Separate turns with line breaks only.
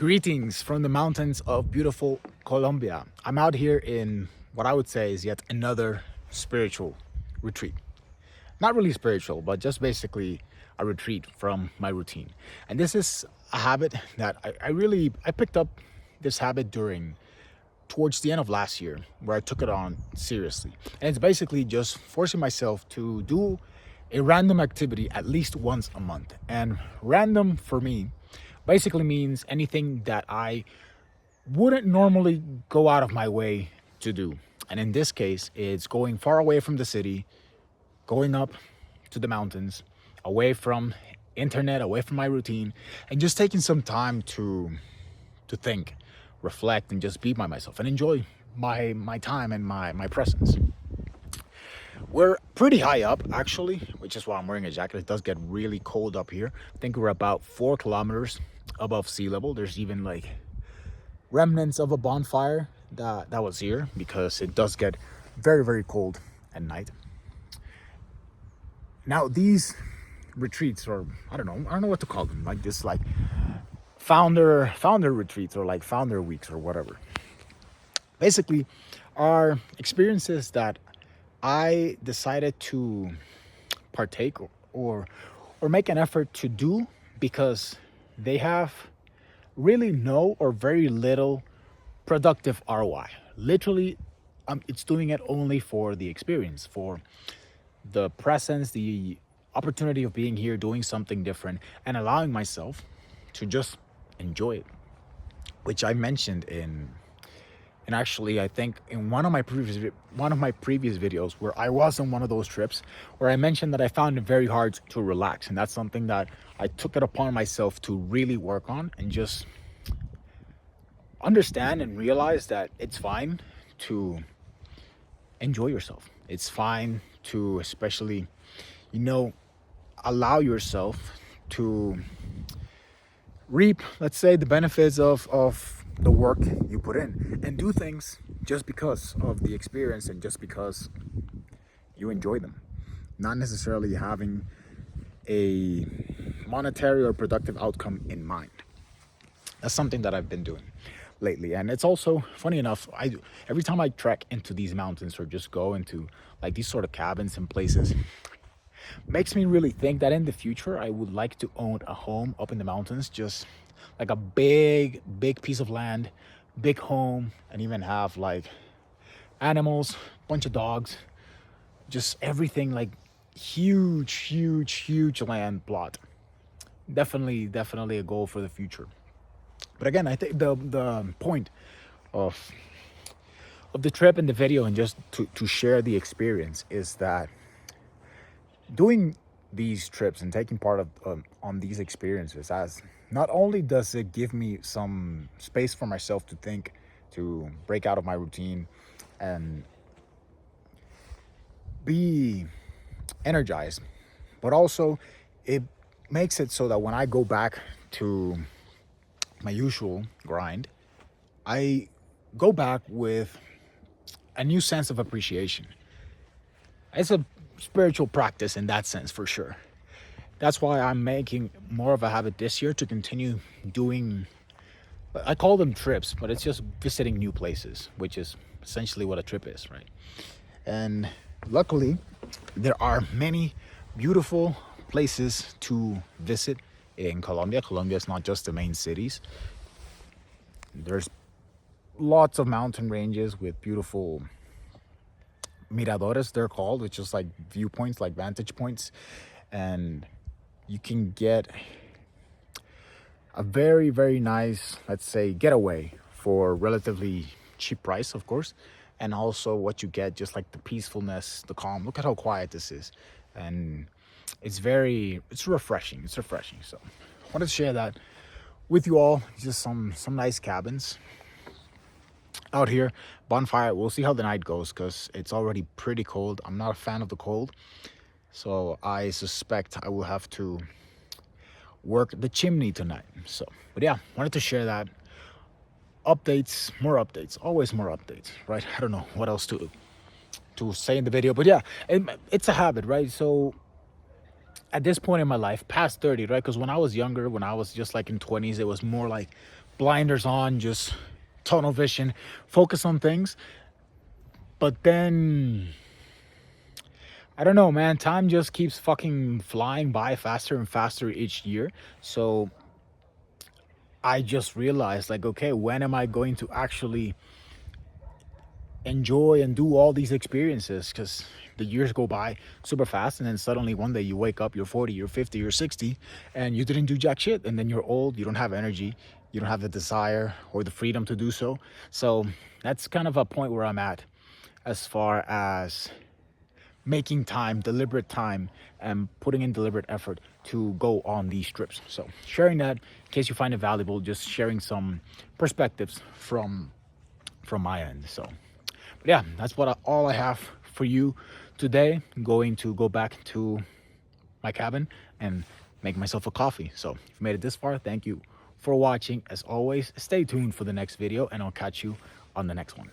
Greetings from the mountains of beautiful Colombia. I'm out here in what I would say is yet another spiritual retreat. Not really spiritual, but just basically a retreat from my routine. And this is a habit that I picked up this habit during towards the end of last year where I took it on seriously. And it's basically just forcing myself to do a random activity at least once a month. And random for me basically means anything that I wouldn't normally go out of my way to do. And in this case, it's going far away from the city, going up to the mountains, away from internet, away from my routine, and just taking some time to think, reflect, and just be by myself and enjoy my time and my presence. We're pretty high up actually, which is why I'm wearing a jacket. It does get really cold up here. I think we're about 4 kilometers above sea level. There's even like remnants of a bonfire that was here because it does get very, very cold at night. Now these retreats, or I don't know what to call them, like this like founder retreats or like founder weeks or whatever, basically are experiences that I decided to partake or make an effort to do because they have really no or very little productive ROI. Literally, it's doing it only for the experience, for the presence, the opportunity of being here, doing something different, and allowing myself to just enjoy it, which I mentioned in and actually I think in one of my previous videos where I was on one of those trips where I mentioned that I found it very hard to relax, and that's something that I took it upon myself to really work on and just understand and realize that it's fine to enjoy yourself. It's fine to especially allow yourself to reap, let's say, the benefits of the work you put in, and do things just because of the experience and just because you enjoy them, not necessarily having a monetary or productive outcome in mind. That's something that I've been doing lately. And it's also funny enough, every time I trek into these mountains or just go into like these sort of cabins and places, makes me really think that in the future I would like to own a home up in the mountains, just like a big piece of land, big home, and even have like animals, bunch of dogs, just everything, like huge land plot. Definitely a goal for the future. But again, I think the point of the trip and the video and just to share the experience is that doing these trips and taking part of on these experiences, as not only does it give me some space for myself to think, to break out of my routine and be energized, but also it makes it so that when I go back to my usual grind, I go back with a new sense of appreciation. It's a spiritual practice in that sense, for sure. That's why I'm making more of a habit this year to continue doing, I call them trips, but it's just visiting new places, which is essentially what a trip is, right? And luckily, there are many beautiful places to visit in Colombia. Colombia is not just the main cities. There's lots of mountain ranges with beautiful miradores, they're called, which is like viewpoints, like vantage points, and you can get a very nice, let's say, getaway for relatively cheap price, of course. And also what you get, just like the peacefulness, the calm. Look at how quiet this is, and it's refreshing. So I wanted to share that with you all. Just some nice cabins out here, bonfire. We'll see how the night goes because it's already pretty cold. I'm not a fan of the cold, so I suspect I will have to work the chimney tonight. So, but yeah, wanted to share that. Updates, more updates, always more updates, right? I don't know what else to say in the video, but yeah, it's a habit, right? So at this point in my life, past 30, right? Because when I was younger, when I was just like in 20s, it was more like blinders on, just tunnel vision, focus on things. But then I don't know, man, time just keeps fucking flying by faster and faster each year. So I just realized, like, okay, when am I going to actually enjoy and do all these experiences? Because the years go by super fast, and then suddenly one day you wake up, you're 40, you're 50, you're 60, and you didn't do jack shit. And then you're old, you don't have energy, you don't have the desire or the freedom to do so. So that's kind of a point where I'm at as far as making time, deliberate time, and putting in deliberate effort to go on these trips. So sharing that in case you find it valuable, just sharing some perspectives from my end. So but yeah, that's all I have for you today. I'm going to go back to my cabin and make myself a coffee. So if you made it this far, thank you for watching. As always, stay tuned for the next video, and I'll catch you on the next one.